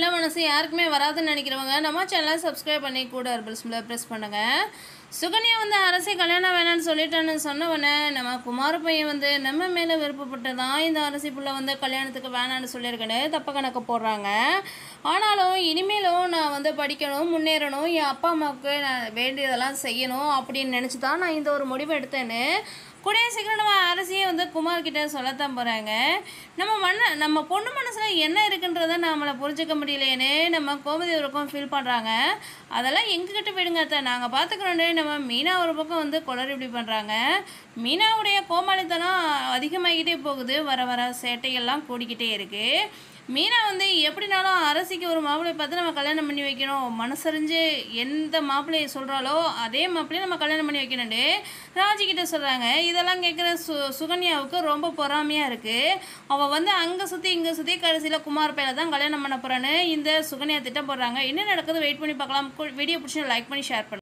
நல்ல மனசு யாருக்குமே வராதுன்னு நினைக்கிறவங்க நம்ம சேனலை சப்ஸ்கிரைப் பண்ணி கூட பெல் ப்ரெஸ் பண்ணுங்கள். சுகன்யா வந்து அரசை கல்யாணம் வேணான்னு சொல்லிட்டான்னு சொன்னவொடனே நம்ம குமார பையன் வந்து நம்ம மேலே விருப்பப்பட்டு தான் இந்த அரசி புள்ள வந்து கல்யாணத்துக்கு வேணான்னு சொல்லியிருக்கேன்னு தப்ப கணக்கு போடுறாங்க. ஆனாலும் இனிமேலும் நான் வந்து படிக்கணும், முன்னேறணும், என் அப்பா அம்மாவுக்கு நான் வேண்டியதெல்லாம் செய்யணும் அப்படின்னு நினச்சி தான் நான் இந்த ஒரு முடிவு எடுத்தேன்னு கூடிய சீக்கிரம் நம்ம அரசியை வந்து குமார்கிட்ட சொல்லத்தான் போகிறாங்க. நம்ம பொண்ணு மனசில் என்ன இருக்குன்றதை நம்மளை புரிஞ்சிக்க முடியலேன்னு நம்ம கோமதி ஒரு பக்கம் ஃபீல் பண்ணுறாங்க. அதெல்லாம் எங்ககிட்ட போயிடுங்க அத்தை, நாங்கள் பார்த்துக்கிறோன்னு நம்ம மீனா ஒரு பக்கம் வந்து குளறி இப்படி பண்ணுறாங்க. மீனாவுடைய கோமாளித்தனம் அதிகமாகிக்கிட்டே போகுது, வர வர சேட்டைகள்லாம் கூடிக்கிட்டே இருக்குது. மீனா வந்து எப்படினாலும் அரசிக்கு ஒரு மாப்பிள்ளையை பார்த்து நம்ம கல்யாணம் பண்ணி வைக்கணும், மனசறிஞ்சு எந்த மாப்பிள்ளையை சொல்கிறாலோ அதே மாப்பிள்ளையை நம்ம கல்யாணம் பண்ணி வைக்கணும்னு ராஜிக்கிட்ட சொல்கிறாங்க. இதெல்லாம் கேட்குற சுகன்யாவுக்கு ரொம்ப பொறாமையாக இருக்குது. அவள் வந்து அங்கே சுற்றி இங்கே சுற்றி கடைசியில் குமார் பையில தான் கல்யாணம் பண்ண போகிறான்னு இந்த சுகன்யா திட்டம் போடுறாங்க. என்ன நடக்குது வெயிட் பண்ணி பார்க்கலாம். வீடியோ பிடிச்சி லைக் பண்ணி ஷேர் பண்ணுங்கள்.